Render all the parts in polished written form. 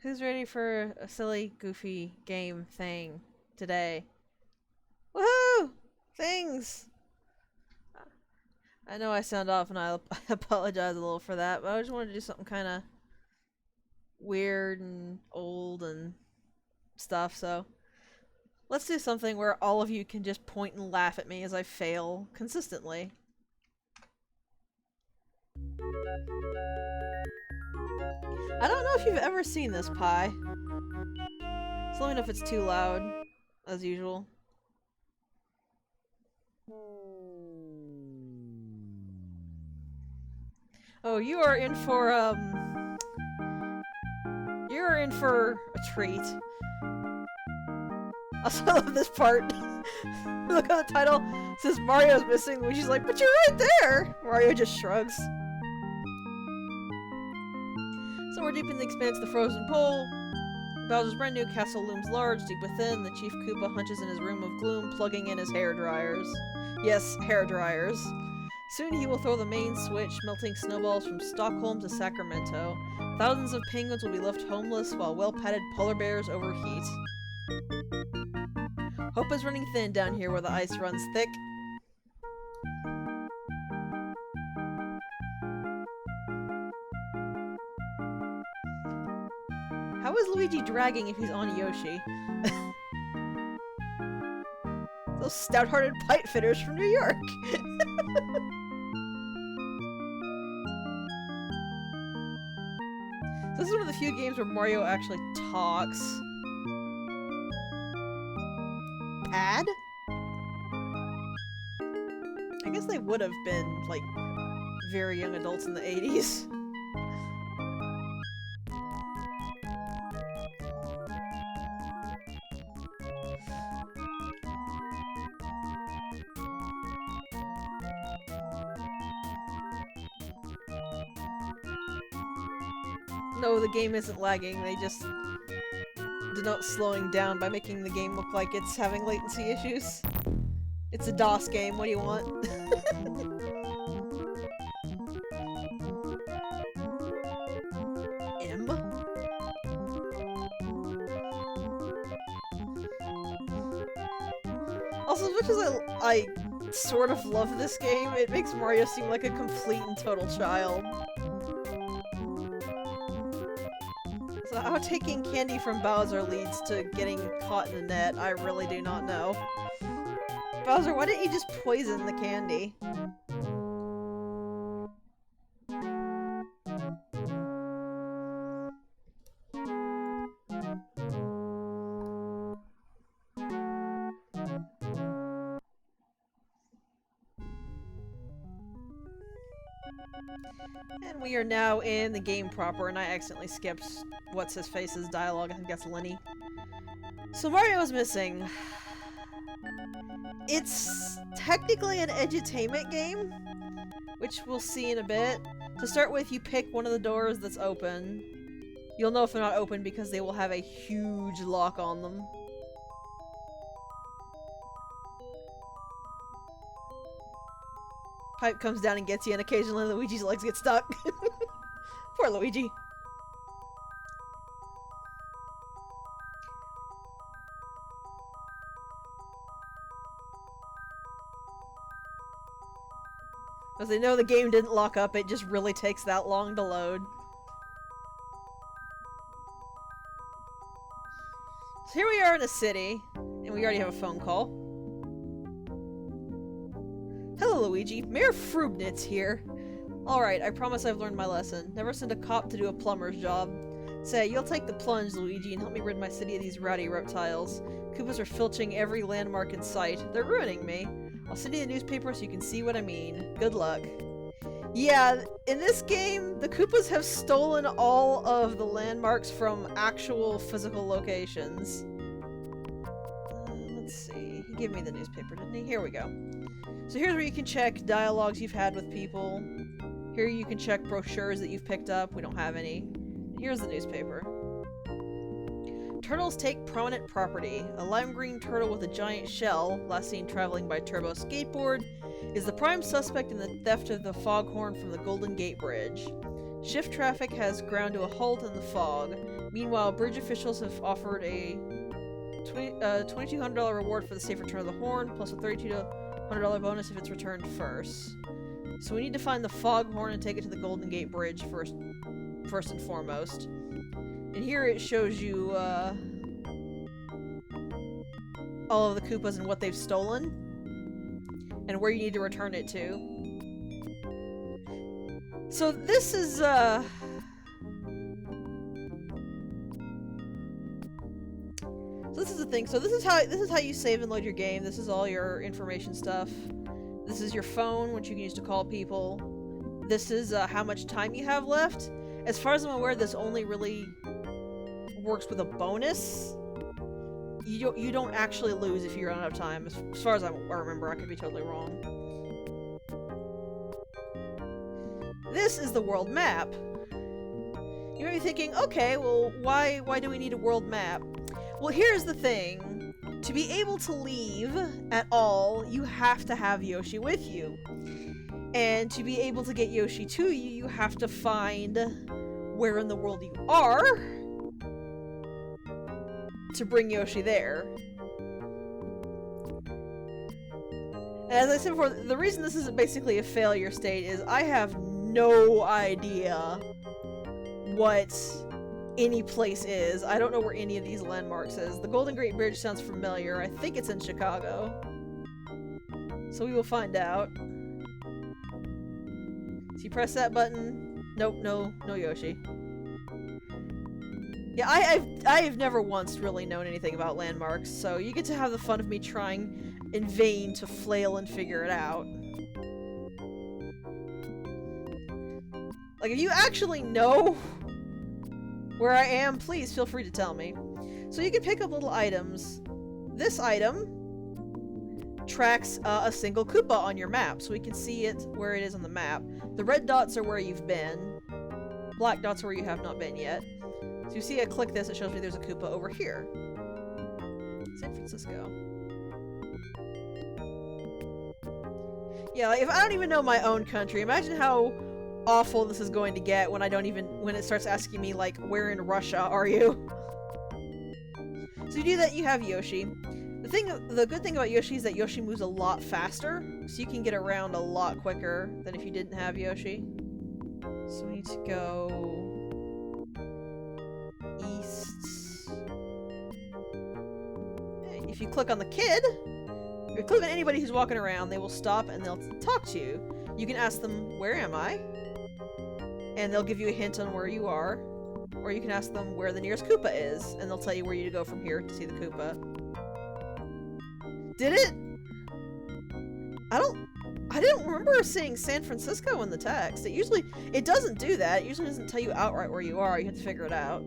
Who's ready for a silly, goofy game thing today? Woohoo! Things! I know I sound off and I apologize a little for that, but I just wanted to do something kind of weird and old and stuff, so let's do something where all of you can just point and laugh at me as I fail consistently. I don't know if you've ever seen this pie. So let me know if it's too loud, as usual. Oh, you are in for a treat. Also, I love this part. Look at the title. It says Mario's missing, which is like, but you're right there! Mario just shrugs. Somewhere deep in the expanse of the frozen pole, Bowser's brand new castle looms large. Deep within, the Chief Koopa hunches in his room of gloom, plugging in his hair dryers. Yes, hair dryers. Soon he will throw the main switch, melting snowballs from Stockholm to Sacramento. Thousands of penguins will be left homeless, while well-padded polar bears overheat. Hope is running thin down here where the ice runs thick. How is Luigi dragging if he's on Yoshi? Those stout-hearted pipe fitters from New York! This is one of the few games where Mario actually talks. Pad? I guess they would have been, like, very young adults in the 80s. No, the game isn't lagging, they just denote slowing down by making the game look like it's having latency issues. It's a DOS game, what do you want? M? Also, as much as I sort of love this game, it makes Mario seem like a complete and total child. So how taking candy from Bowser leads to getting caught in the net, I really do not know. Bowser, why didn't you just poison the candy? And we are now in the game proper, and I accidentally skipped what's-his-face's dialogue. I think that's Lenny. So Mario is missing. It's technically an edutainment game, which we'll see in a bit. To start with, you pick one of the doors that's open. You'll know if they're not open because they will have a huge lock on them. Pipe comes down and gets you, and occasionally Luigi's legs get stuck. Poor Luigi. As they know the game didn't lock up, it just really takes that long to load. So here we are in a city, and we already have a phone call. Hello, Luigi. Mayor Frubnitz here. Alright, I promise I've learned my lesson. Never send a cop to do a plumber's job. Say, you'll take the plunge, Luigi, and help me rid my city of these rowdy reptiles. Koopas are filching every landmark in sight. They're ruining me. I'll send you the newspaper so you can see what I mean. Good luck. Yeah, in this game, the Koopas have stolen all of the landmarks from actual physical locations. Let's see. He gave me the newspaper, didn't he? Here we go. So here's where you can check dialogues you've had with people. Here you can check brochures that you've picked up. We don't have any. Here's the newspaper. Turtles take prominent property. A lime green turtle with a giant shell, last seen traveling by turbo skateboard, is the prime suspect in the theft of the foghorn from the Golden Gate Bridge. Shift traffic has ground to a halt in the fog. Meanwhile, bridge officials have offered a $2,200 reward for the safe return of the horn, plus a $3,200 bonus if it's returned first. So we need to find the foghorn and take it to the Golden Gate Bridge first and foremost. And here it shows you all of the Koopas and what they've stolen, and where you need to return it to. So this is so this is the thing. So this is how you save and load your game. This is all your information stuff. This is your phone, which you can use to call people. This is how much time you have left. As far as I'm aware, this only really works with a bonus. You don't actually lose if you run out of time. As far as I remember, I could be totally wrong. This is the world map. You may be thinking, okay, well, why do we need a world map? Well, here's the thing. To be able to leave at all, you have to have Yoshi with you. And to be able to get Yoshi to you, you have to find where in the world you are to bring Yoshi there. And as I said before, the reason this isn't basically a failure state is I have no idea what any place is. I don't know where any of these landmarks is. The Golden Gate Bridge sounds familiar. I think it's in Chicago. So we will find out. So you press that button. Nope, no Yoshi. Yeah, I have never once really known anything about landmarks, so you get to have the fun of me trying in vain to flail and figure it out. Like, if you actually know where I am, please feel free to tell me. So you can pick up little items. This item tracks a single Koopa on your map, so we can see it where it is on the map. The red dots are where you've been. Black dots are where you have not been yet. So you see I click this, it shows me there's a Koopa over here. San Francisco. Yeah, like, if I don't even know my own country, imagine how awful this is going to get when when it starts asking me, like, where in Russia are you? So you do that, you have Yoshi. The good thing about Yoshi is that Yoshi moves a lot faster, so you can get around a lot quicker than if you didn't have Yoshi. So we need to go east. If you click on the kid, if you click on anybody who's walking around, they will stop and they'll talk to you. You can ask them, where am I? And they'll give you a hint on where you are. Or you can ask them where the nearest Koopa is, and they'll tell you where you to go from here to see the Koopa. Did it? I didn't remember seeing San Francisco in the text. It doesn't do that. It usually doesn't tell you outright where you are. You have to figure it out.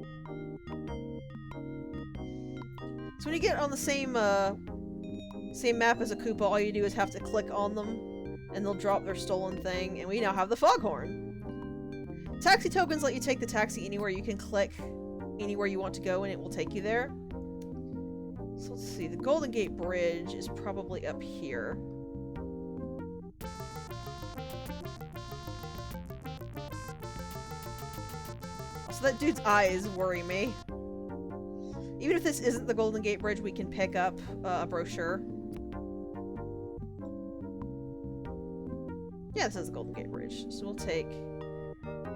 So when you get on the same map as a Koopa, all you do is have to click on them, and they'll drop their stolen thing, and we now have the foghorn. Taxi tokens let you take the taxi anywhere. You can click anywhere you want to go, and it will take you there. So let's see, the Golden Gate Bridge is probably up here. So that dude's eyes worry me. Even if this isn't the Golden Gate Bridge, we can pick up a brochure. Yeah, this is the Golden Gate Bridge. So we'll take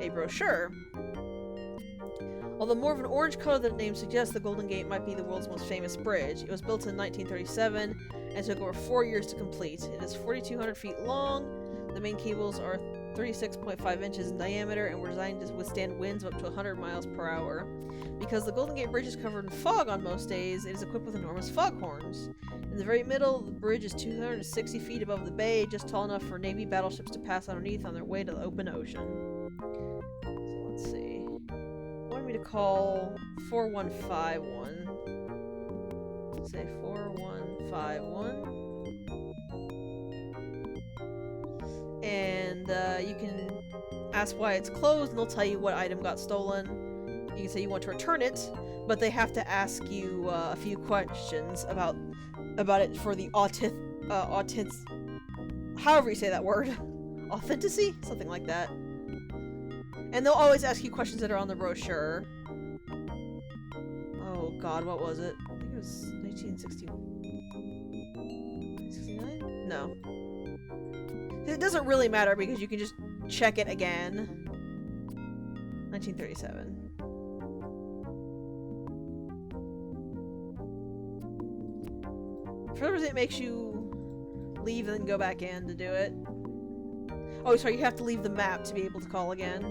a brochure. Although more of an orange color than the name suggests, the Golden Gate might be the world's most famous bridge. It was built in 1937 and took over 4 years to complete. It is 4,200 feet long. The main cables are 36.5 inches in diameter and were designed to withstand winds of up to 100 miles per hour. Because the Golden Gate Bridge is covered in fog on most days, it is equipped with enormous foghorns. In the very middle, the bridge is 260 feet above the bay, just tall enough for Navy battleships to pass underneath on their way to the open ocean. So let's see. Want me to call 4151. Let's say 4151. And you can ask why it's closed, and they'll tell you what item got stolen. You can say you want to return it, but they have to ask you a few questions about it for the however you say that word. Authenticity? Something like that. And they'll always ask you questions that are on the brochure. Oh god, what was it? I think it was 1969? No. It doesn't really matter because you can just check it again. 1937. For some reason it makes you leave and then go back in to do it. Oh, sorry, you have to leave the map to be able to call again.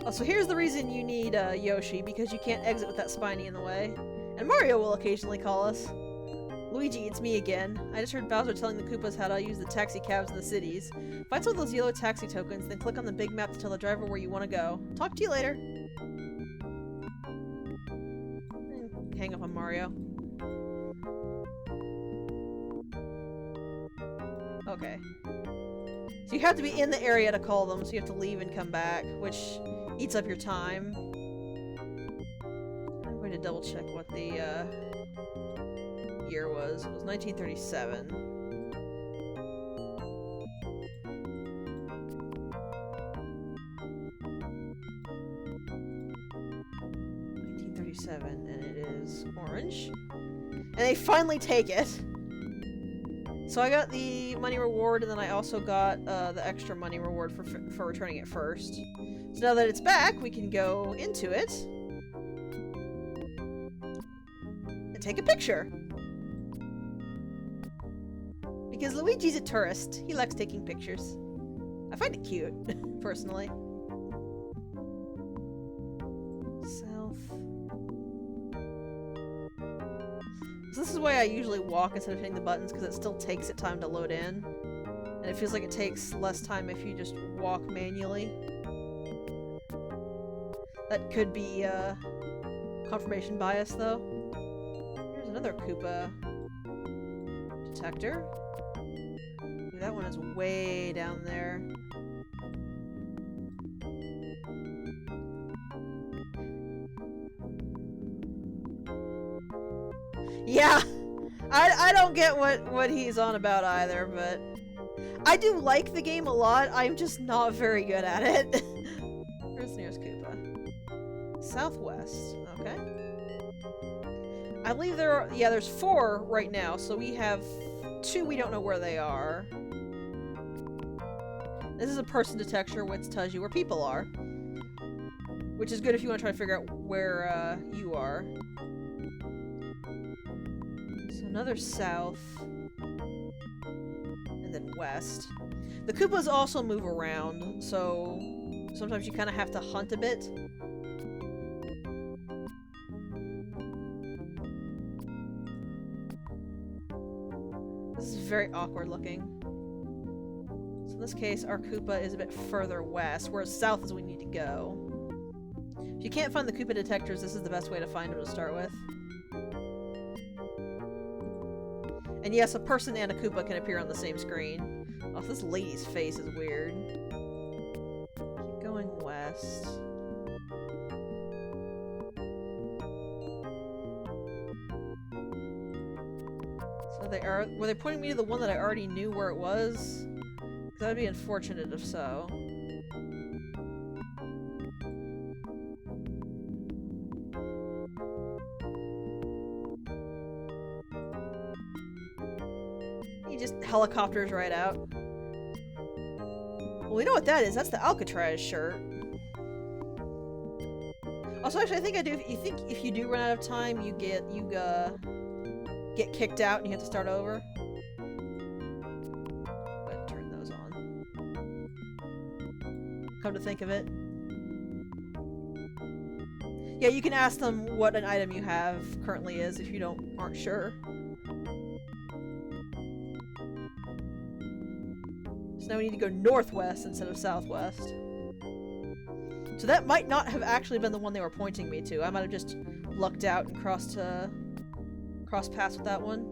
Oh, so here's the reason you need Yoshi, because you can't exit with that Spiny in the way. And Mario will occasionally call us. Luigi, it's me again. I just heard Bowser telling the Koopas how to use the taxi cabs in the cities. Find some of those yellow taxi tokens, then click on the big map to tell the driver where you want to go. Talk to you later. Hang up on Mario. Okay. So you have to be in the area to call them, so you have to leave and come back, which eats up your time. I'm going to double check what the year was. It was 1937. And it is orange. And they finally take it! So I got the money reward, and then I also got the extra money reward for returning it first. So now that it's back, we can go into it and take a picture. Because Luigi's a tourist. He likes taking pictures. I find it cute, personally. South. So this is why I usually walk instead of hitting the buttons, because it still takes it time to load in. And it feels like it takes less time if you just walk manually. That could be confirmation bias, though. Here's another Koopa detector. Ooh, that one is way down there. Yeah! I don't get what he's on about either, but I do like the game a lot, I'm just not very good at it. Where's the nearest Koopa? Southwest, okay. I believe there are, yeah, there's 4 right now, so we have 2 we don't know where they are. This is a person detector, which tells you where people are. Which is good if you want to try to figure out where you are. So another south. And then west. The Koopas also move around, so sometimes you kind of have to hunt a bit. This is very awkward looking. So in this case, our Koopa is a bit further west, whereas south is where we need to go. If you can't find the Koopa detectors, this is the best way to find them to start with. And yes, a person and a Koopa can appear on the same screen. Oh, this lady's face is weird. Keep going west. So they are... Were they pointing me to the one that I already knew where it was? That would be unfortunate if so. He just helicopters right out. Well, we know what that is. That's the Alcatraz shirt. Also, actually, I think I do. You think if you do run out of time, you get kicked out and you have to start over? Go ahead and turn those on. Come to think of it. Yeah, you can ask them what an item you have currently is if you aren't sure. So now we need to go northwest instead of southwest. So that might not have actually been the one they were pointing me to. I might have just lucked out and crossed paths with that one.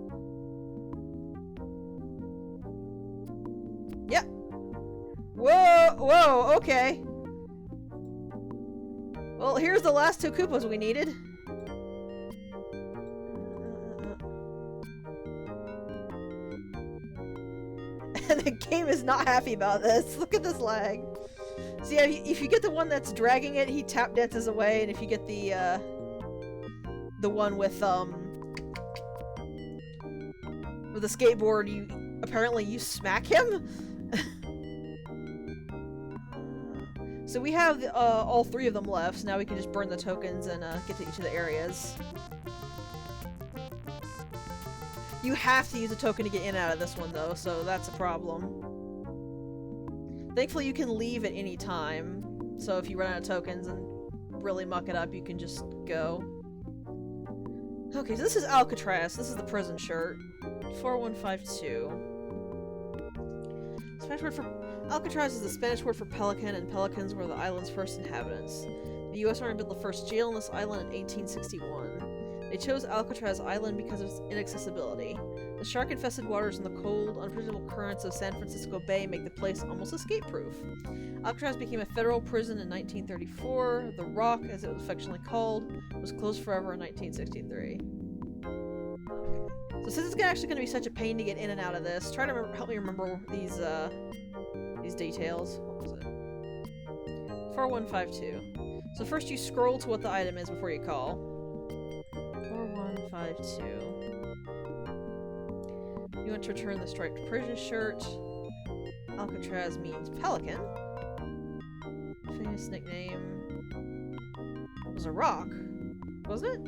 Yeah. Whoa, okay. Well, here's the last 2 Koopas we needed. The game is not happy about this. Look at this lag. So yeah, if you get the one that's dragging it, he tap dances away, and if you get the one with the skateboard, you smack him. So we have all 3 of them left, so now we can just burn the tokens and get to each of the areas. You have to use a token to get in and out of this one, though, so that's a problem. Thankfully, you can leave at any time, so if you run out of tokens and really muck it up, you can just go. Okay, so this is Alcatraz. This is the prison shirt. 4152. Spanish word for Alcatraz is the Spanish word for pelican, and pelicans were the island's first inhabitants. The U.S. Army built the first jail on this island in 1861. They chose Alcatraz Island because of its inaccessibility. The shark-infested waters and the cold, unpredictable currents of San Francisco Bay make the place almost escape-proof. Alcatraz became a federal prison in 1934. The Rock, as it was affectionately called, was closed forever in 1963. So since it's actually going to be such a pain to get in and out of this, try to help me remember these details. What was it? 4152. So first you scroll to what the item is before you call. 4152. You want to return the striped prison shirt. Alcatraz means pelican. Famous nickname was a rock, wasn't it?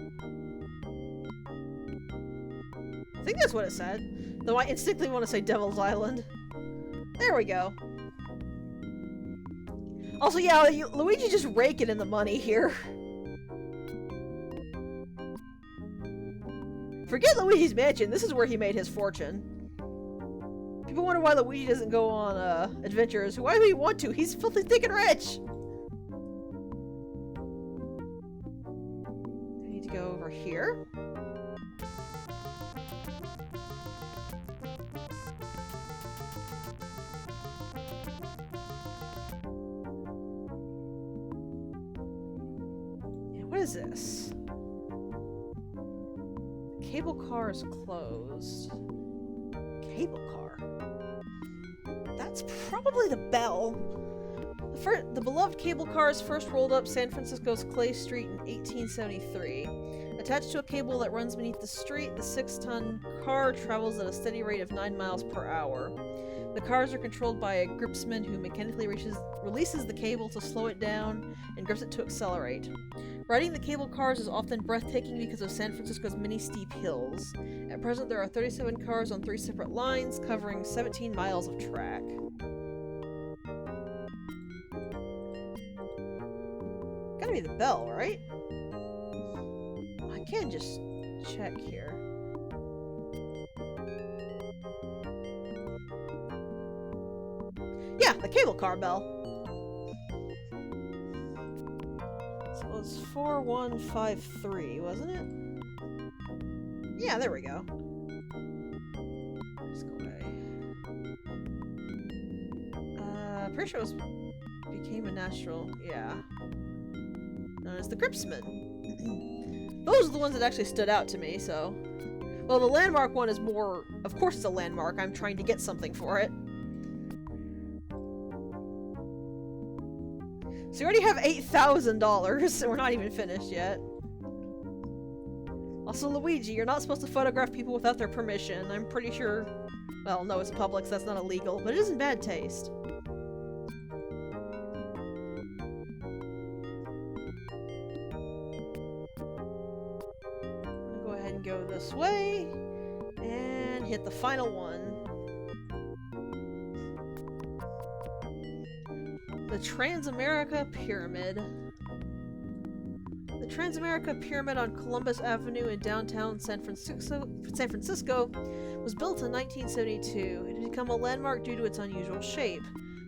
I think that's what it said. Though I instinctively want to say Devil's Island. There we go. Also, yeah, Luigi just raking in the money here. Forget Luigi's Mansion. This is where he made his fortune. People wonder why Luigi doesn't go on adventures. Why would he want to? He's filthy thick and rich. I need to go over here. What is this? The cable car is closed. Cable car? That's probably the bell. The beloved cable cars first rolled up San Francisco's Clay Street in 1873. Attached to a cable that runs beneath the street, the 6-ton car travels at a steady rate of 9 miles per hour. The cars are controlled by a gripsman who mechanically releases the cable to slow it down and grips it to accelerate. Riding the cable cars is often breathtaking because of San Francisco's many steep hills. At present, there are 37 cars on 3 separate lines, covering 17 miles of track. Gotta be the bell, right? I can just check here. Yeah, the cable car bell. So it was 4153, wasn't it? Yeah, there we go. Let's go away. Pretty sure it became a natural, yeah. Known as the Gripsman. Those are the ones that actually stood out to me, so. Well, the landmark one is more, of course it's a landmark, I'm trying to get something for it. So you already have $8,000, and we're not even finished yet. Also, Luigi, you're not supposed to photograph people without their permission. I'm pretty sure... Well, no, it's public, so that's not illegal, but it is in bad taste. I'll go ahead and go this way, and hit the final one. The Transamerica Pyramid. The Transamerica Pyramid on Columbus Avenue in downtown San Francisco was built in 1972. It had become a landmark due to its unusual shape.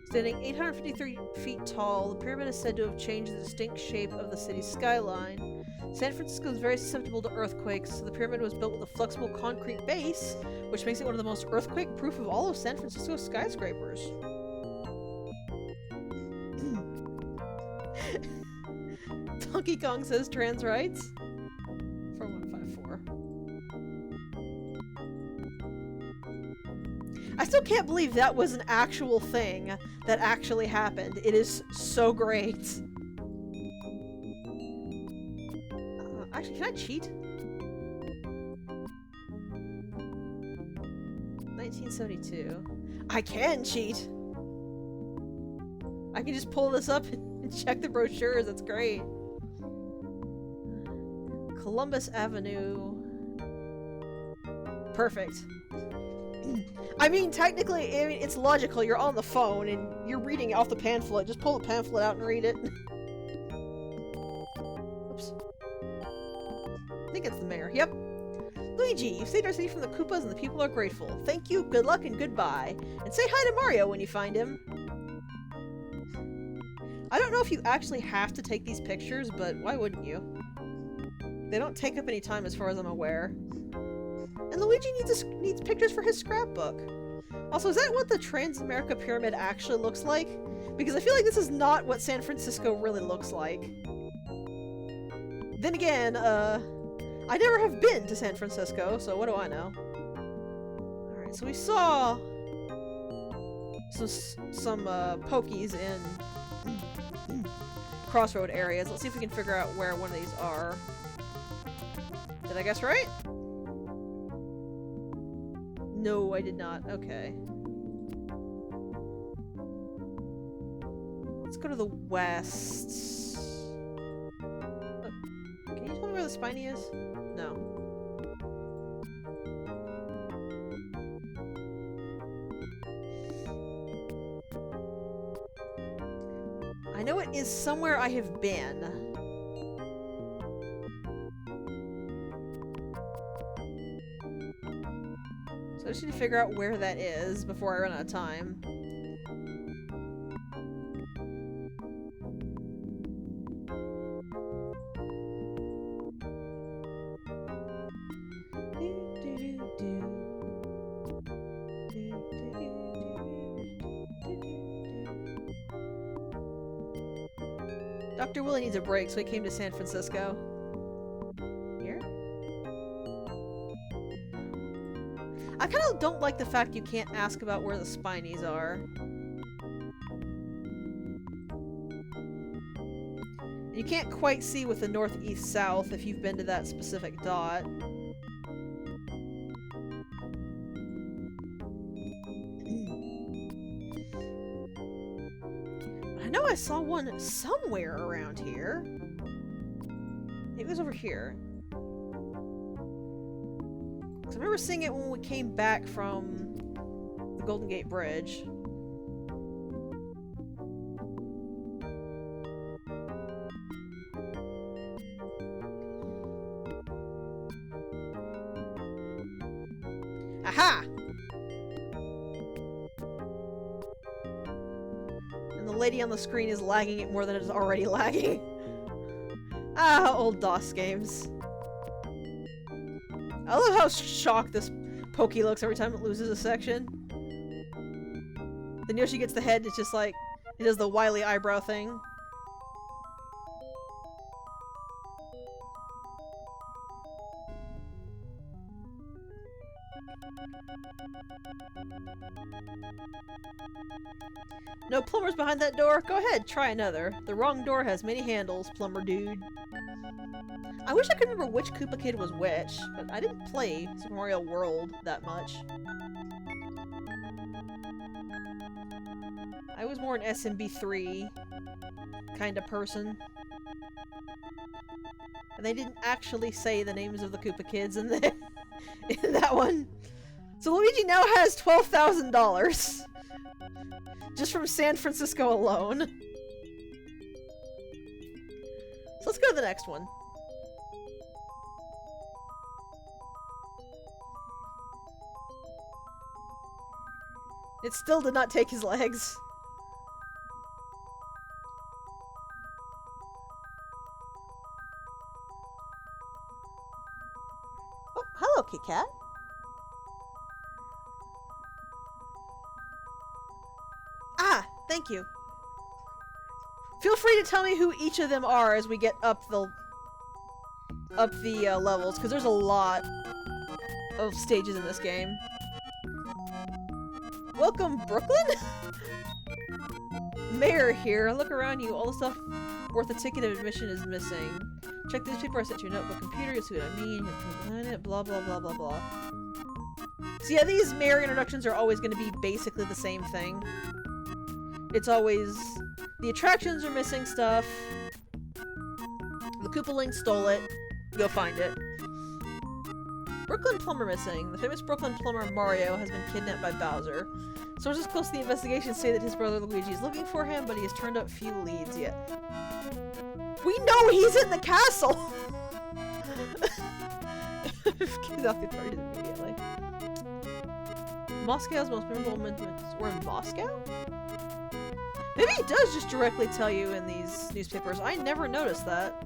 Standing 853 feet tall, the pyramid is said to have changed the distinct shape of the city's skyline. San Francisco is very susceptible to earthquakes, so the pyramid was built with a flexible concrete base, which makes it one of the most earthquake-proof of all of San Francisco's skyscrapers. Donkey Kong says trans rights. 4154. I still can't believe that was an actual thing that actually happened. It is so great. Actually, can I cheat? 1972. I can cheat! I can just pull this up and check the brochures. That's great. Columbus Avenue. Perfect. I mean, technically, it's logical. You're on the phone and you're reading off the pamphlet. Just pull the pamphlet out and read it. Oops. I think it's the mayor. Yep. Luigi, you've saved our city from the Koopas and the people are grateful. Thank you, good luck, and goodbye. And say hi to Mario when you find him. I don't know if you actually have to take these pictures, but why wouldn't you? They don't take up any time as far as I'm aware. And Luigi needs pictures for his scrapbook. Also, is that what the Trans-America Pyramid actually looks like? Because I feel like this is not what San Francisco really looks like. Then again, I never have been to San Francisco, so what do I know? Alright, so we saw some pokies in crossroad areas. Let's see if we can figure out where one of these are. Did I guess right? No, I did not. Okay. Let's go to the west. Oh, can you tell me where the spiny is? No. I know it is somewhere I have been. I just need to figure out where that is before I run out of time. Dr. Willie needs a break, so he came to San Francisco. I kind of don't like the fact you can't ask about where the spinies are. You can't quite see with the northeast-south if you've been to that specific dot. I know I saw one somewhere around here. It was over here. I remember seeing it when we came back from the Golden Gate Bridge. Aha! And the lady on the screen is lagging it more than it is already lagging. Ah, old DOS games. I love how shocked this Pokey looks every time it loses a section. Then Yoshi gets the head, it's just like, it does the wily eyebrow thing. No plumbers behind that door? Go ahead, try another. The wrong door has many handles, plumber dude. I wish I could remember which Koopa Kid was which, but I didn't play Super Mario World that much. I was more an SMB3 kind of person. And they didn't actually say the names of the Koopa Kids in, in that one. So Luigi now has $12,000. Just from San Francisco alone. So let's go to the next one. It still did not take his legs. Oh, hello, Kit Kat. Ah, thank you. Feel free to tell me who each of them are as we get up the levels, because there's a lot of stages in this game. Welcome, Brooklyn? Mayor here. Look around you. All the stuff worth a ticket of admission is missing. Check the newspaper I sent you a notebook computer. You'll see what I mean. Blah, blah, blah, blah, blah. So yeah, these mayor introductions are always going to be basically the same thing. It's always... the attractions are missing stuff. The Koopaling stole it. Go find it. Brooklyn plumber missing. The famous Brooklyn plumber Mario has been kidnapped by Bowser. Sources close to the investigation say that his brother Luigi is looking for him, but he has turned up few leads yet. We know he's in the castle! Get out the authorities immediately. Moscow's most memorable moments were in Moscow? Maybe he does just directly tell you in these newspapers. I never noticed that.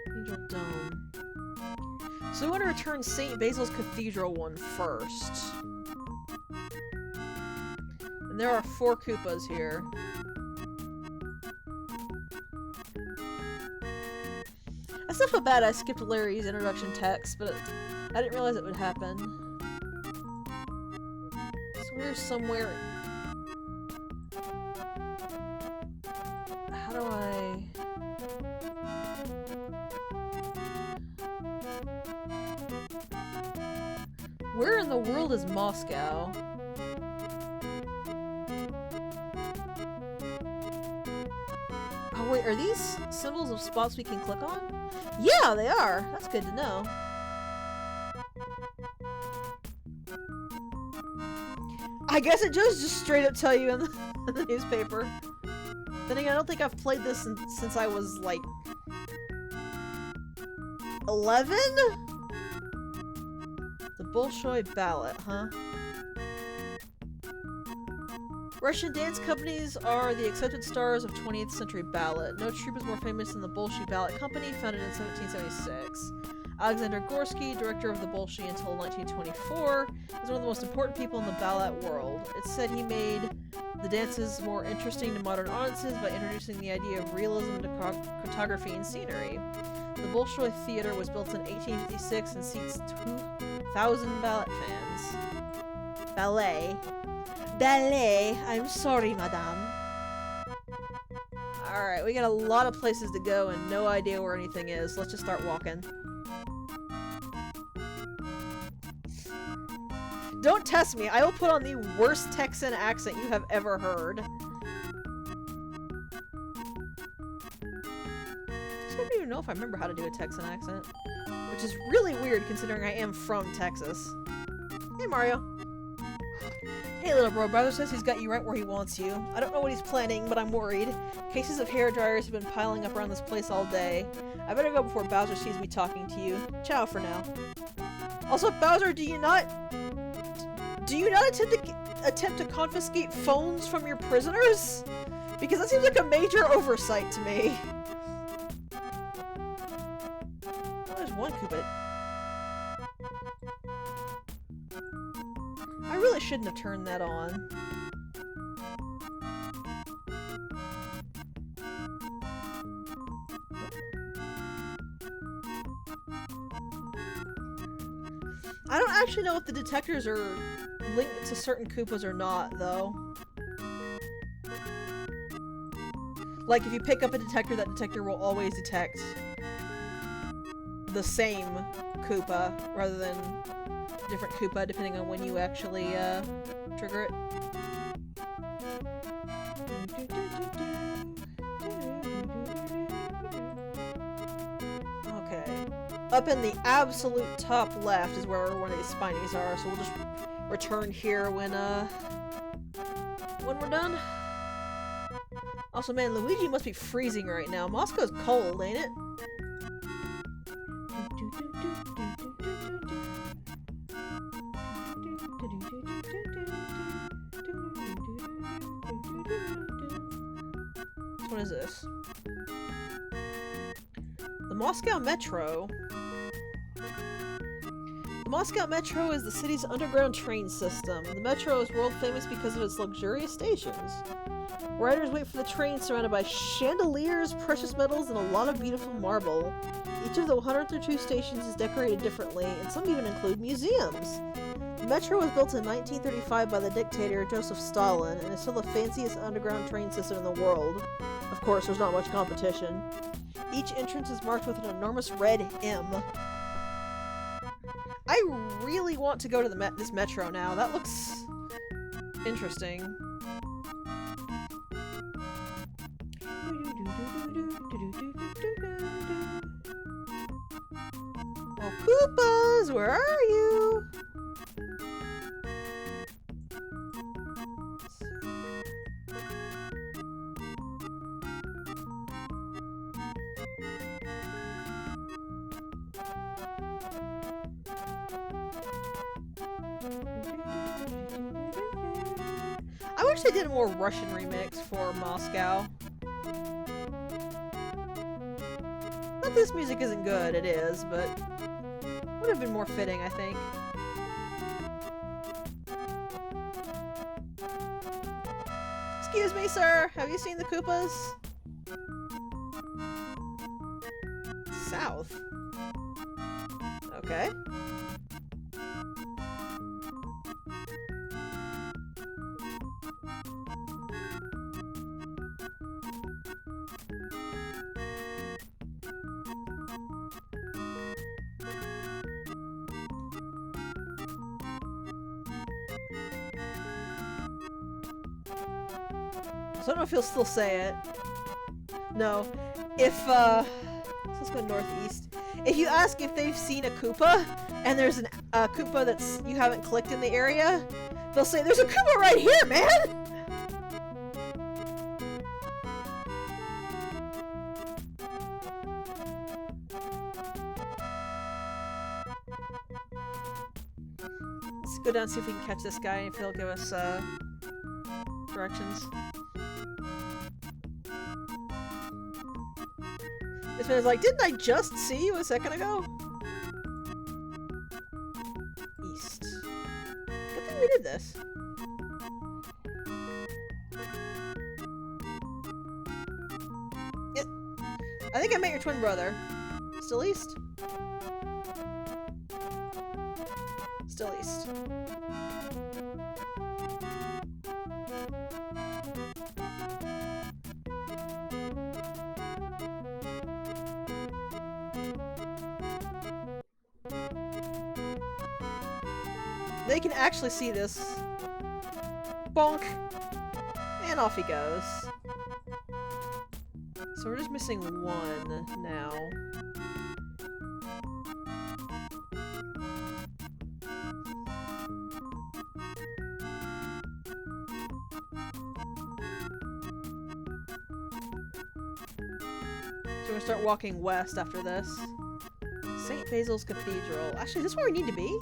Angel Dome. So we want to return St. Basil's Cathedral one first. And there are 4 Koopas here. I still feel bad I skipped Larry's introduction text, but I didn't realize it would happen. So we're somewhere... How do I... Where in the world is Moscow? Oh wait, are these symbols of spots we can click on? Yeah, they are! That's good to know. I guess it does just straight up tell you in the newspaper. Then again, I don't think I've played this since I was like... 11? The Bolshoi ballot, huh? Russian dance companies are the accepted stars of 20th century ballet. No troupe is more famous than the Bolshoi Ballet Company, founded in 1776. Alexander Gorsky, director of the Bolshoi until 1924, is one of the most important people in the ballet world. It's said he made the dances more interesting to modern audiences by introducing the idea of realism into cartography and scenery. The Bolshoi Theater was built in 1856 and seats 2,000 ballet fans. Ballet. Ballet. I'm sorry, madame. Alright, we got a lot of places to go and no idea where anything is. Let's just start walking. Don't test me. I will put on the worst Texan accent you have ever heard. I don't even know if I remember how to do a Texan accent. Which is really weird considering I am from Texas. Hey, Mario. Hey, little bro. Brother says he's got you right where he wants you. I don't know what he's planning, but I'm worried. Cases of hair dryers have been piling up around this place all day. I better go before Bowser sees me talking to you. Ciao for now. Also, Bowser, do you not attempt to confiscate phones from your prisoners? Because that seems like a major oversight to me. Oh, there's one Koopa. I really shouldn't have turned that on. I don't actually know if the detectors are linked to certain Koopas or not, though. Like, if you pick up a detector, that detector will always detect the same Koopa, rather than different Koopa, depending on when you actually, trigger it. Okay. Up in the absolute top left is where one of these spinies are, so we'll just return here when we're done. Also, man, Luigi must be freezing right now. Moscow's cold, ain't it? What is this? The Moscow Metro. The Moscow Metro is the city's underground train system. The Metro is world famous because of its luxurious stations. Riders wait for the train surrounded by chandeliers, precious metals, and a lot of beautiful marble. Each of the 102 stations is decorated differently, and some even include museums. The metro was built in 1935 by the dictator Joseph Stalin, and is still the fanciest underground train system in the world. Of course, there's not much competition. Each entrance is marked with an enormous red M. I really want to go to this metro now. That looks interesting. Oh, Koopas, where are you? I wish they did a more Russian remix for Moscow. Not that this music isn't good, it is, but would have been more fitting, I think. Excuse me, sir. Have you seen the Koopas? South. Okay. So I don't know if he'll still say it. No. If, let's go northeast. If you ask if they've seen a Koopa, and there's a Koopa that's you haven't clicked in the area, they'll say, "There's a Koopa right here, man!" Let's go down and see if we can catch this guy, if he'll give us, directions. This man's like, didn't I just see you a second ago? East. Good thing we did this. Yep. I think I met your twin brother. Still east? Still east. They can actually see this. Bonk! And off he goes. So we're just missing one now. So we're gonna start walking west after this. St. Basil's Cathedral. Actually, is this where we need to be?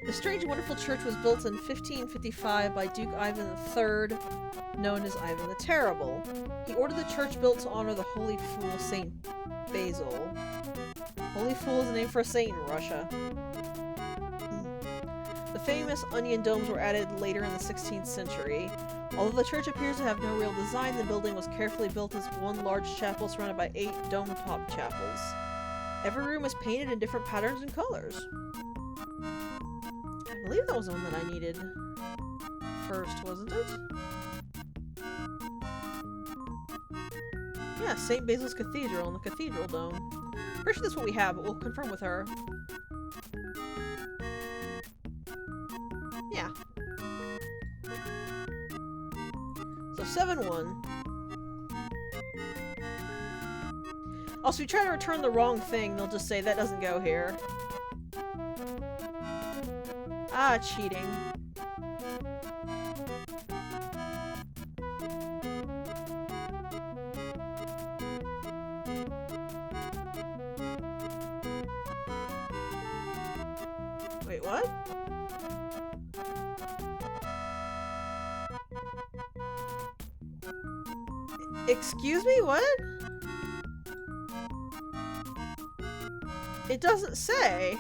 The strange and wonderful church was built in 1555 by Duke Ivan III, known as Ivan the Terrible. He ordered the church built to honor the holy fool St. Basil. Holy Fool is a name for a saint in Russia. The famous onion domes were added later in the 16th century. Although the church appears to have no real design, the building was carefully built as one large chapel surrounded by 8 dome-top chapels. Every room is painted in different patterns and colors. I believe that was the one that I needed first, wasn't it? Yeah, St. Basil's Cathedral and the Cathedral Dome. Pretty sure that's what we have, but we'll confirm with her. Yeah. So 7-1. Also, if you try to return the wrong thing, they'll just say, that doesn't go here. Ah, cheating. Wait, what? Excuse me, what? It doesn't say.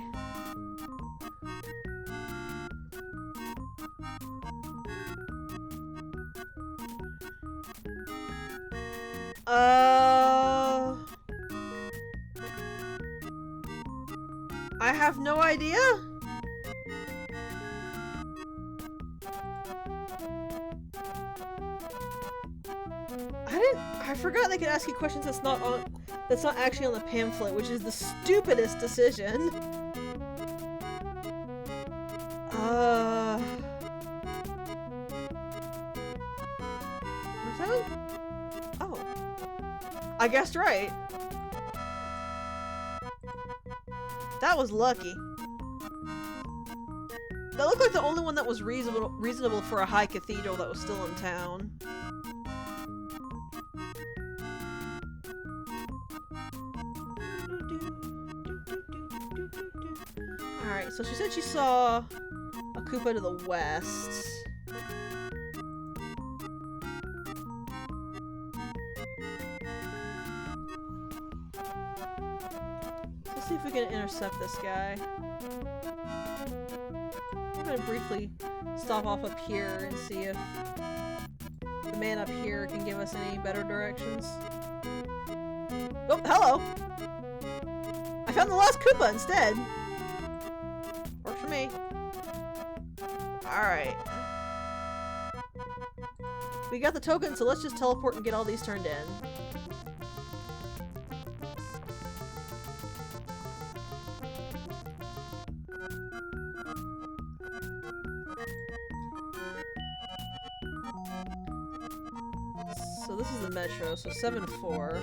I have no idea. I forgot they could ask you questions that's not actually on the pamphlet, which is the stupidest decision. Where's that? Oh. I guessed right. That was lucky. That looked like the only one that was reasonable for a high cathedral that was still in town. Alright, so she said she saw a Koopa to the west. Let's see if we can intercept this guy. I'm gonna briefly stop off up here and see if the man up here can give us any better directions. Oh, hello! I found the lost Koopa instead! Worked for me. Alright. We got the token, so let's just teleport and get all these turned in. So this is the metro, so 7-4.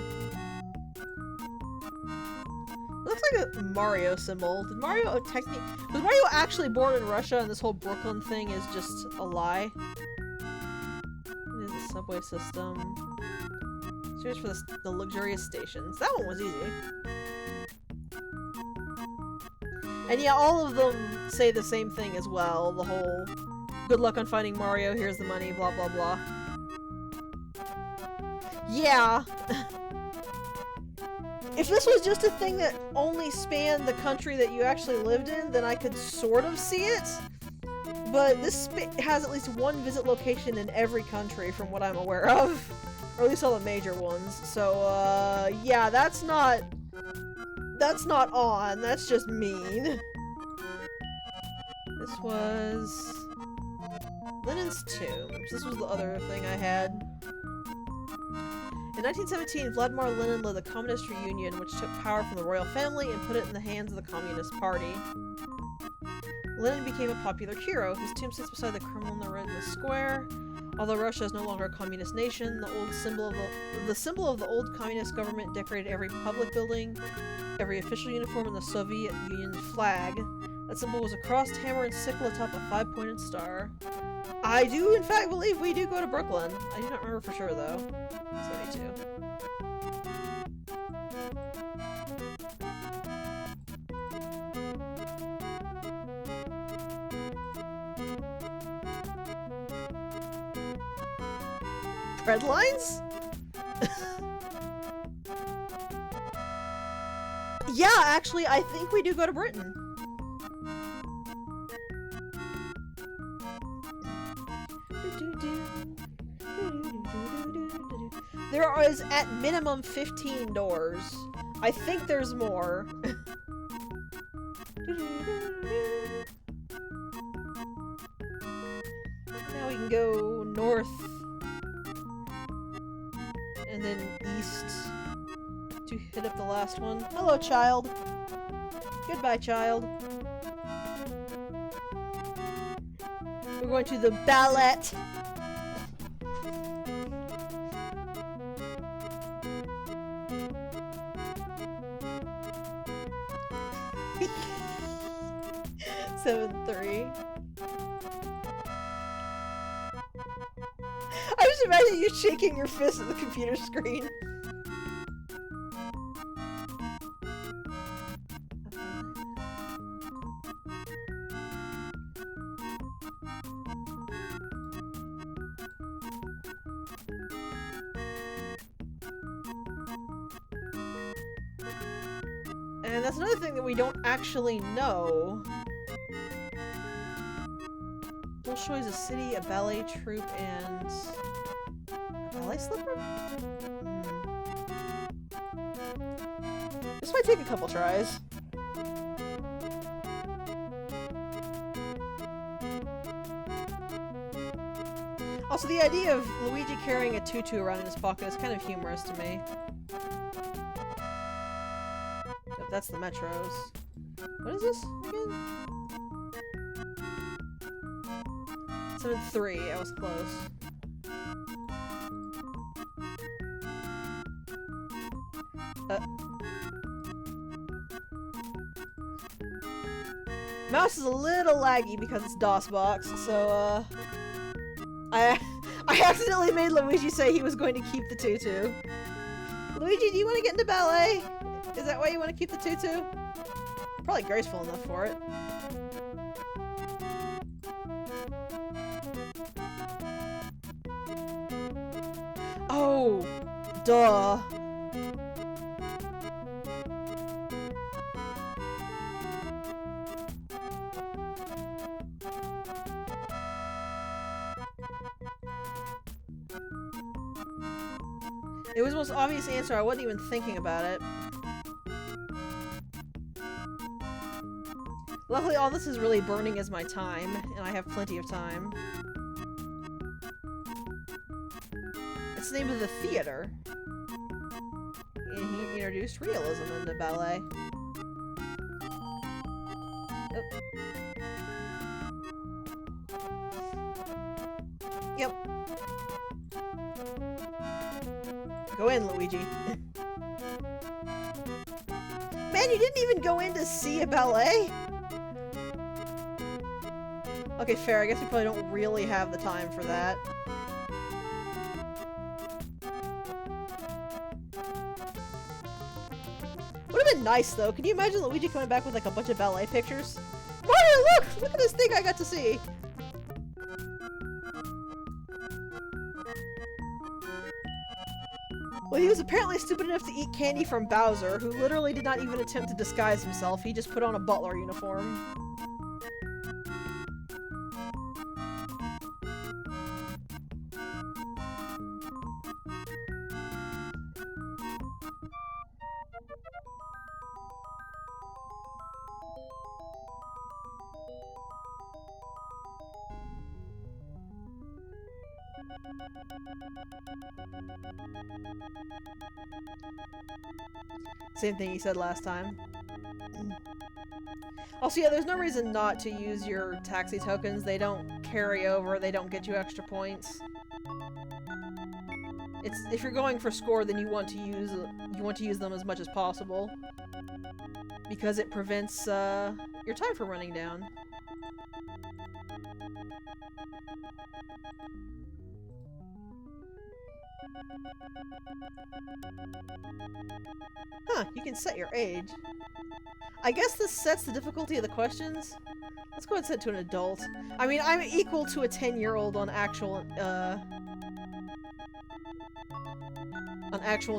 Looks like a Mario symbol. Did Mario was Mario actually born in Russia and this whole Brooklyn thing is just a lie? It is a subway system. Search for the luxurious stations. That one was easy. And yeah, all of them say the same thing as well. The whole, good luck on finding Mario, here's the money, blah blah blah. Yeah. If this was just a thing that only spanned the country that you actually lived in, then I could sort of see it. But this has at least one visit location in every country from what I'm aware of. Or at least all the major ones. So, yeah, that's not on. That's just mean. This was Lenin's tomb. This was the other thing I had. In 1917, Vladimir Lenin led the Communist Reunion, which took power from the royal family and put it in the hands of the Communist Party. Lenin became a popular hero. His tomb sits beside the Kremlin in the square. Although Russia is no longer a communist nation, the symbol of the old communist government decorated every public building, every official uniform, and the Soviet Union flag. That symbol was a crossed hammer and sickle atop a 5-pointed star. I do, in fact, believe we do go to Brooklyn. I do not remember for sure, though. 72. Red lines? Yeah, actually, I think we do go to Britain. There is at minimum 15 doors. I think there's more. Now we can go north and then east to hit up the last one. Hello, child. Goodbye, child. We're going to the ballet. Seven, 3. I just imagine you shaking your fist at the computer screen. And that's another thing that we don't actually know. Bolshoi is a city, a ballet troupe, and a ballet slipper? This might take a couple tries. Also, the idea of Luigi carrying a tutu around in his pocket is kind of humorous to me. Yep, that's the metros. What is this again? 7-3, I was close. Mouse is a little laggy because it's DOSBox, so I accidentally made Luigi say he was going to keep the tutu. Luigi, do you want to get into ballet? Is that why you want to keep the tutu? Probably graceful enough for it. Oh, duh. It was the most obvious answer. I wasn't even thinking about it. Luckily, all this is really burning as my time, and I have plenty of time. It's the name of the theater. And he introduced realism into ballet. Oh. Yep. Go in, Luigi. Man, you didn't even go in to see a ballet? Okay, fair. I guess we probably don't really have the time for that. Would have been nice, though. Can you imagine Luigi coming back with, like, a bunch of ballet pictures? Mario, look! Look at this thing I got to see! Well, he was apparently stupid enough to eat candy from Bowser, who literally did not even attempt to disguise himself. He just put on a butler uniform. Same thing he said last time. Also, yeah, there's no reason not to use your taxi tokens. They don't carry over, they don't get you extra points. It's if you're going for score, then you want to use them as much as possible. Because it prevents your time from running down. Huh, you can set your age. I guess this sets the difficulty of the questions. Let's go ahead and set it to an adult. I mean, I'm equal to a 10-year-old on actual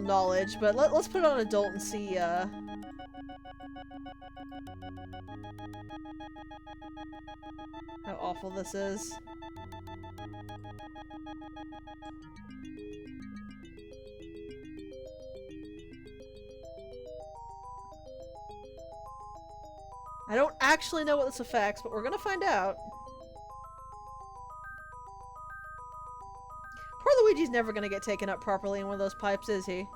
knowledge, but let's put it on adult and see, how awful this is. I don't actually know what this affects, but we're gonna find out. Poor Luigi's never gonna get taken up properly in one of those pipes, is he?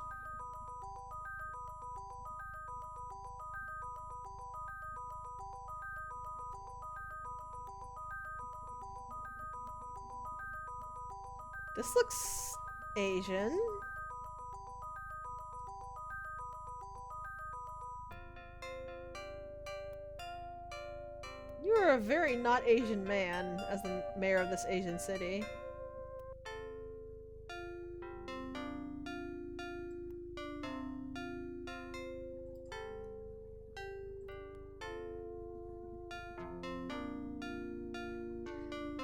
This looks Asian. You are a very not Asian man as the mayor of this Asian city.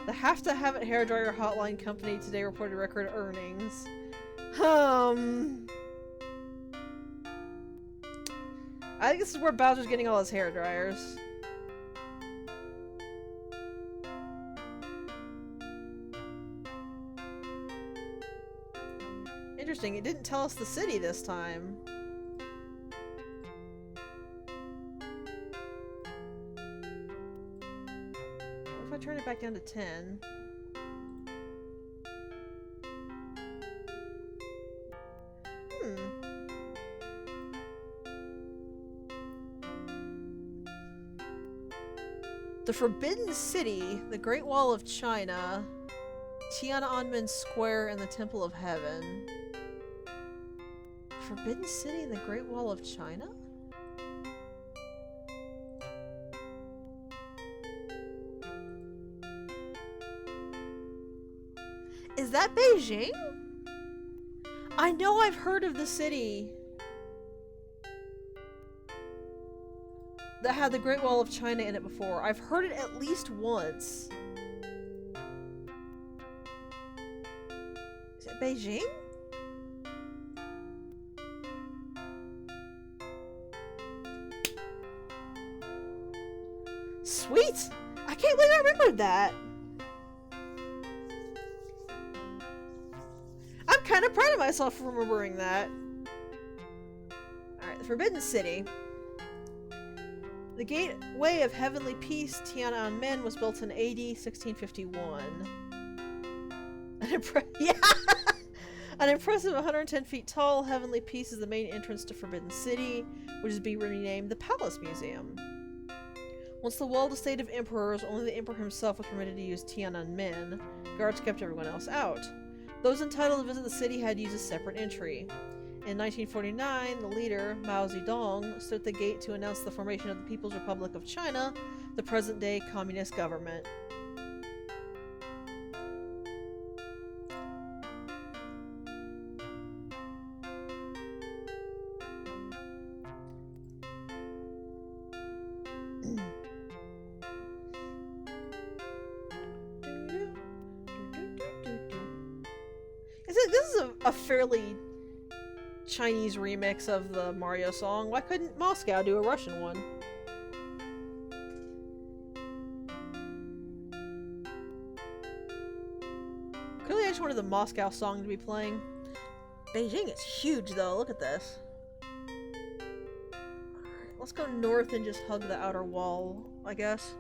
The Have to Have It Hairdryer Hotline Company today reported record earnings. I think this is where Bowser's getting all his hairdryers. Interesting, it didn't tell us the city this time. What if I turn it back down to 10? The Forbidden City, the Great Wall of China, Tiananmen Square, and the Temple of Heaven. Forbidden City and the Great Wall of China? Is that Beijing? I know I've heard of the city that had the Great Wall of China in it before. I've heard it at least once. Is it Beijing? Sweet! I can't believe I remembered that! I'm kind of proud of myself for remembering that. Alright, the Forbidden City. The Gateway of Heavenly Peace, Tiananmen, was built in AD 1651. An impressive 110 feet tall, Heavenly Peace is the main entrance to Forbidden City, which is being renamed the Palace Museum. Once the walled estate of emperors, only the emperor himself was permitted to use Tiananmen. Guards kept everyone else out. Those entitled to visit the city had to use a separate entry. In 1949, the leader, Mao Zedong, stood at the gate to announce the formation of the People's Republic of China, the present-day communist government. This is a fairly Chinese remix of the Mario song. Why couldn't Moscow do a Russian one? Clearly I just wanted the Moscow song to be playing. Beijing is huge though, look at this. Alright, let's go north and just hug the outer wall, I guess.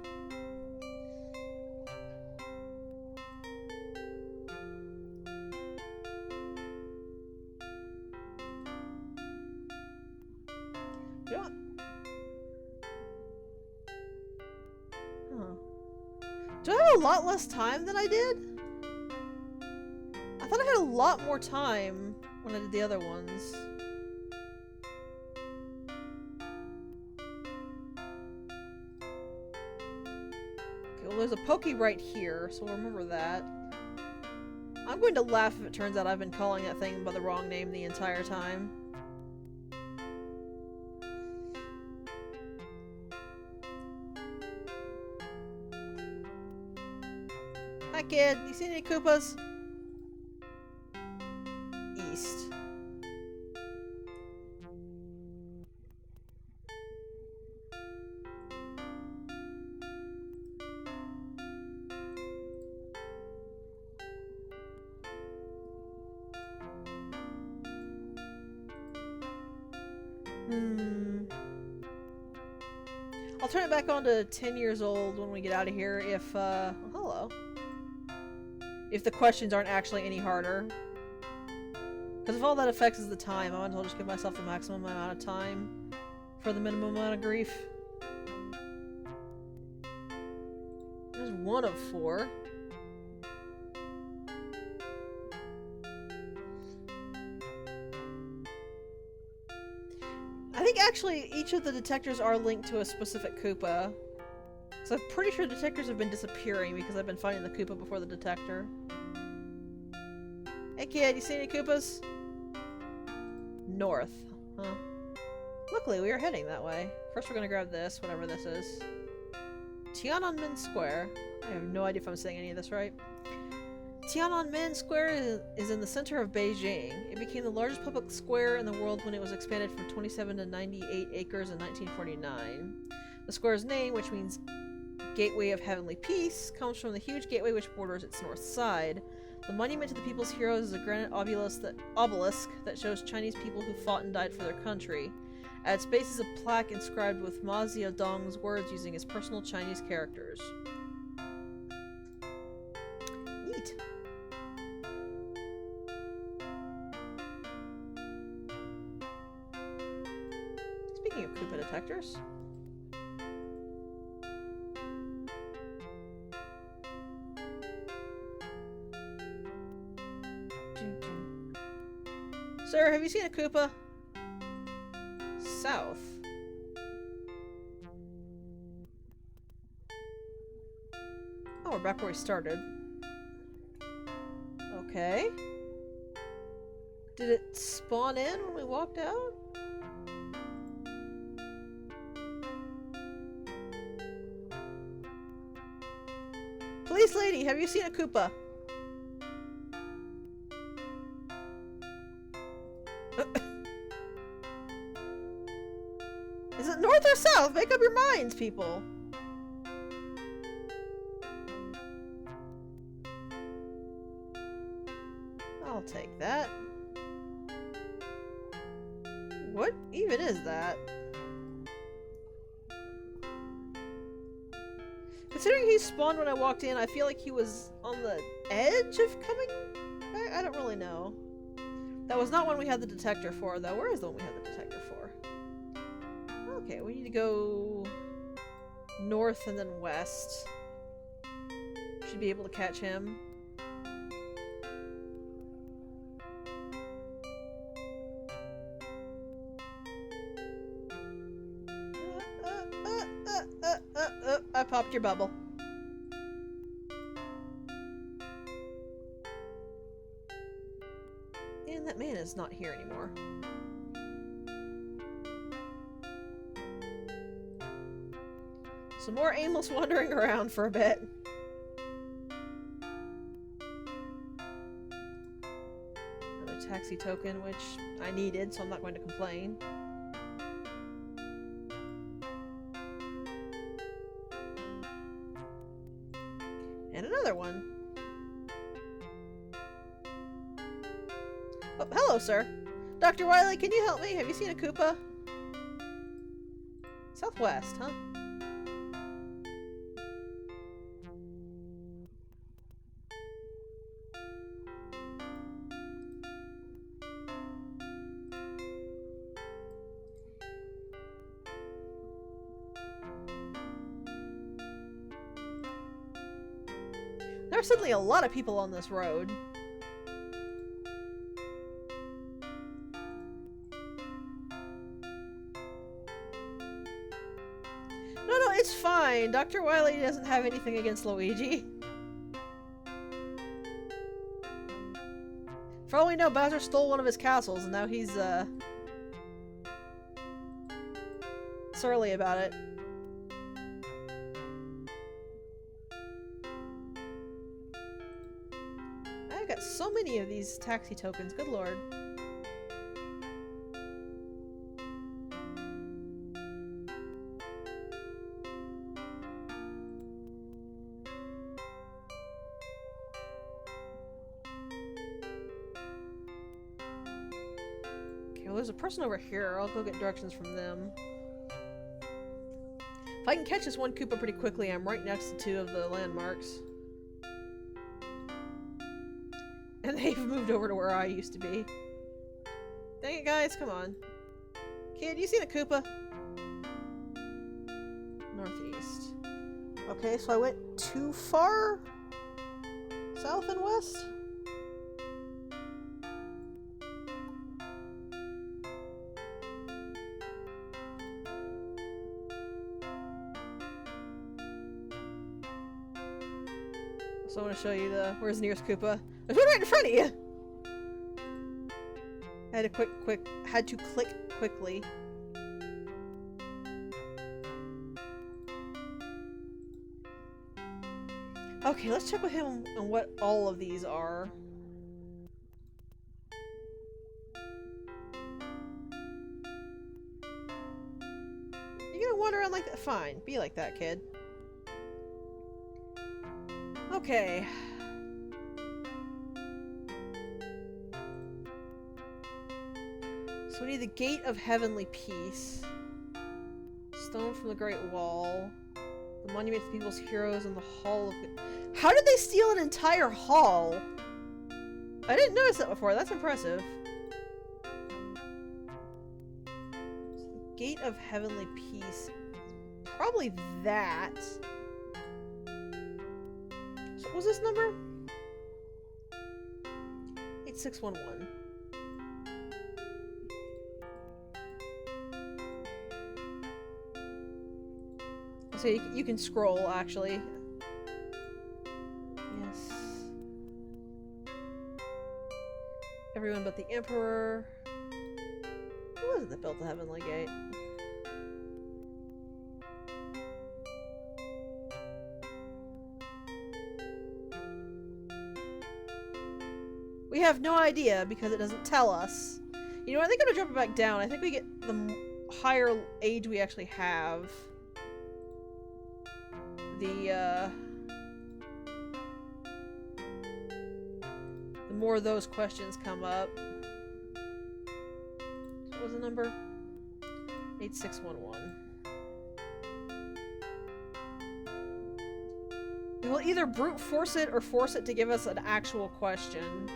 Do I have a lot less time than I did? I thought I had a lot more time when I did the other ones. Okay, well there's a Pokey right here, so we'll remember that. I'm going to laugh if it turns out I've been calling that thing by the wrong name the entire time. Hi kid, you see any Koopas? East. I'll turn it back on to 10 years old when we get out of here if, oh, hello. If the questions aren't actually any harder. Because if all that affects is the time, I might as well just give myself the maximum amount of time for the minimum amount of grief. There's one of 4. I think actually each of the detectors are linked to a specific Koopa. So I'm pretty sure detectors have been disappearing because I've been finding the Koopa before the detector. Hey kid, you see any Koopas? North. Huh. Luckily, we are heading that way. First we're gonna grab this, whatever this is. Tiananmen Square. I have no idea if I'm saying any of this right. Tiananmen Square is in the center of Beijing. It became the largest public square in the world when it was expanded from 27 to 98 acres in 1949. The square's name, which means Gateway of Heavenly Peace, comes from the huge gateway which borders its north side. The monument to the people's heroes is a granite obelisk that shows Chinese people who fought and died for their country. At its base is a plaque inscribed with Ma Zedong's words using his personal Chinese characters. Neat. Speaking of Koopa detectors. Sir, have you seen a Koopa? South. Oh, we're back where we started. Okay. Did it spawn in when we walked out? Police lady, have you seen a Koopa? Is it north or south? Make up your minds, people. I'll take that. What even is that? Considering he spawned when I walked in, I feel like he was on the edge of coming back? I don't really know. That was not one we had the detector for, though. Where is the one we had the detector for? Okay, we need to go north and then west. Should be able to catch him. I popped your bubble. And that man is not here anymore. Some more aimless wandering around for a bit. Another taxi token, which I needed, so I'm not going to complain. And another one. Oh, hello, sir. Dr. Wiley, can you help me? Have you seen a Koopa? Southwest, huh? There are suddenly a lot of people on this road. No, it's fine. Dr. Wiley doesn't have anything against Luigi. For all we know, Bowser stole one of his castles, and now he's, surly about it. I've got so many of these taxi tokens, good lord. Well, there's a person over here. I'll go get directions from them. If I can catch this one Koopa pretty quickly, I'm right next to two of the landmarks. And they've moved over to where I used to be. Dang it, guys, come on. Kid, you seen a Koopa? Northeast. Okay, so I went too far? South and west? So I want to show you where's the nearest Koopa. There's one right in front of you! I had to had to click quickly. Okay, let's check with him on what all of these are. You're gonna wander around like that? Fine, be like that, kid. Okay. So we need the Gate of Heavenly Peace. Stone from the Great Wall. The Monument to People's Heroes and the Hall of... How did they steal an entire hall? I didn't notice that before. That's impressive. So the Gate of Heavenly Peace. Probably that. So what was this number? 8611. So you can scroll, actually. Yes. Everyone but the Emperor. Who was it that built the Heavenly Gate? We have no idea because it doesn't tell us. You know what? I think I'm gonna drop it back down. I think we get the higher age we actually have, the more those questions come up. What was the number? 8611. We will either brute force it or force it to give us an actual question.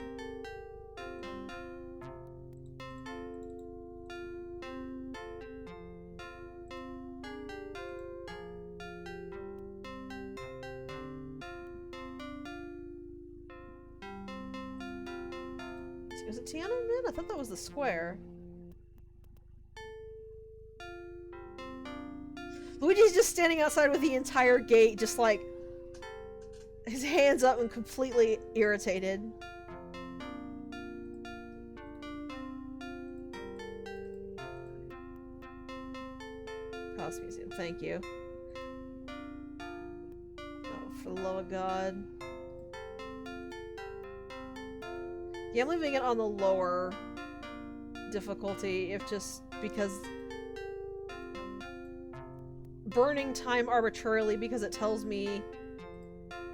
Was it Tiananmen? I thought that was the square. Luigi's just standing outside with the entire gate, just like his hands up and completely irritated. Palace Museum, thank you. Oh, for the love of God. Yeah, I'm leaving it on the lower difficulty, if just because burning time arbitrarily because it tells me,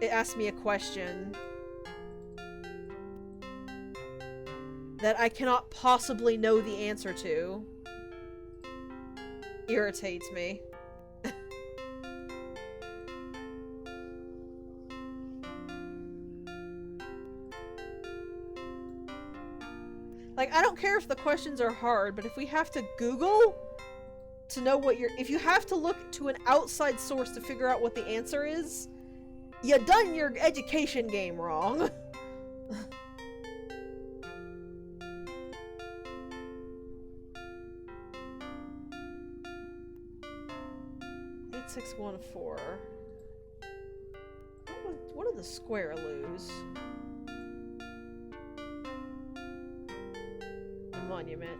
it asks me a question that I cannot possibly know the answer to irritates me. Like, I don't care if the questions are hard, but if we have to Google to know what you're— if you have to look to an outside source to figure out what the answer is, you done your education game wrong. 8614. What did the square lose? The monument.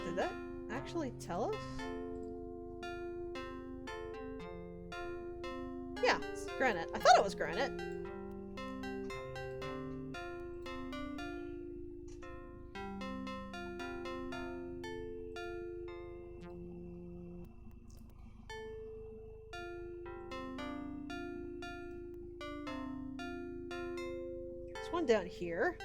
Did that actually tell us? Yeah, it's granite. I thought it was granite. There's one down here.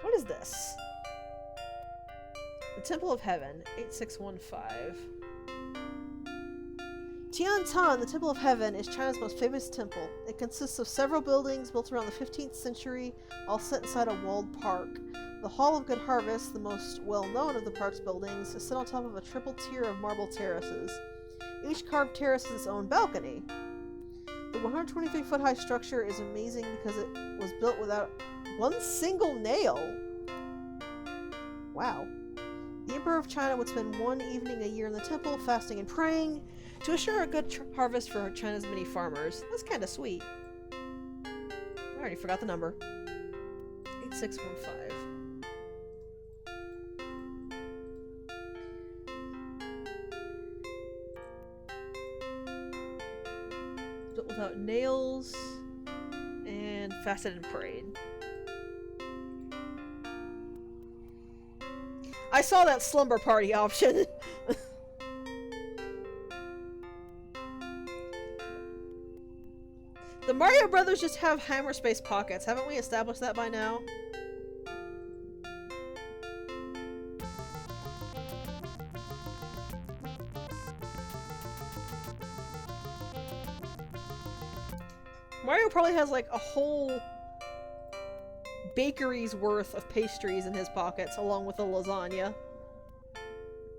What is this? The Temple of Heaven, 8615. Tiantan, the Temple of Heaven, is China's most famous temple. It consists of several buildings built around the 15th century, all set inside a walled park. The Hall of Good Harvest, the most well-known of the park's buildings, is set on top of a triple tier of marble terraces. Each carved terrace has its own balcony. The 123-foot-high structure is amazing because it was built without one single nail. Wow. The Emperor of China would spend one evening a year in the temple, fasting and praying, to assure a good harvest for China's many farmers. That's kind of sweet. I already forgot the number. 8615. Built without nails, and fasted and prayed. I saw that slumber party option. The Mario Brothers just have hammer-space pockets. Haven't we established that by now? Mario probably has like a whole bakery's worth of pastries in his pockets, along with a lasagna.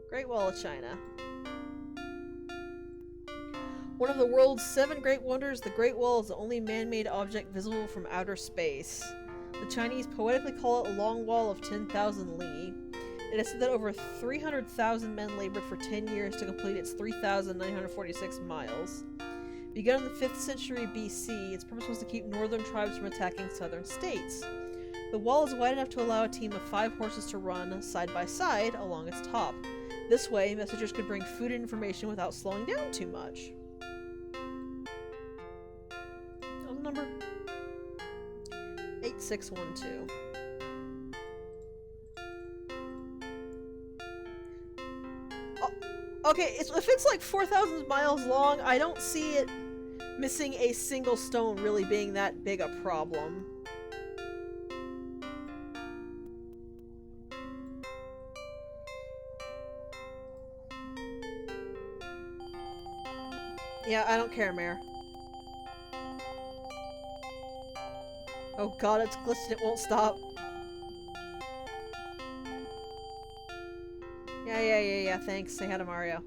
Great Wall of China. One of the world's 7 great wonders, the Great Wall is the only man-made object visible from outer space. The Chinese poetically call it a long wall of 10,000 li. It is said that over 300,000 men labored for 10 years to complete its 3,946 miles. Begun in the 5th century BC, its purpose was to keep northern tribes from attacking southern states. The wall is wide enough to allow a team of 5 horses to run side by side along its top. This way, messengers could bring food and information without slowing down too much. Number 8612. Oh, okay, if it's like 4,000 miles long, I don't see it missing a single stone really being that big a problem. Yeah, I don't care, Mare. Oh god, it's glitched, it won't stop. Yeah, thanks. Say hi to Mario.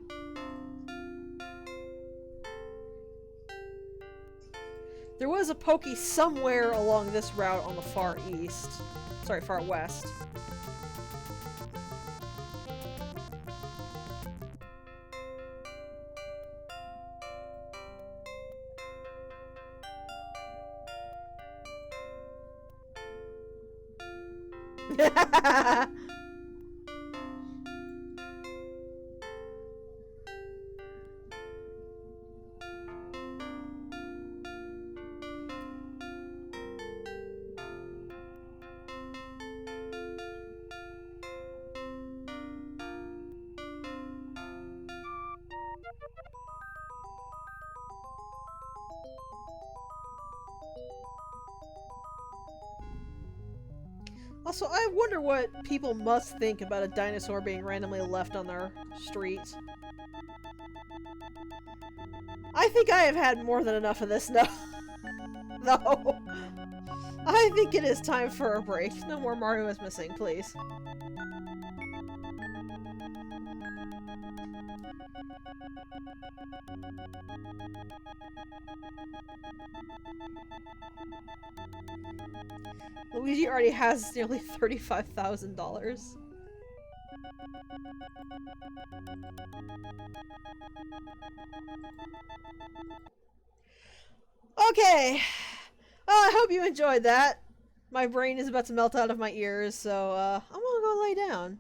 There was a Pokey somewhere along this route on the far east. Sorry, far west. Also, I wonder what people must think about a dinosaur being randomly left on their street. I think I have had more than enough of this now. Though. I think it is time for a break. No more Mario is missing, please. Luigi already has nearly $35,000. Okay. Well, I hope you enjoyed that. My brain is about to melt out of my ears, so I'm gonna go lay down.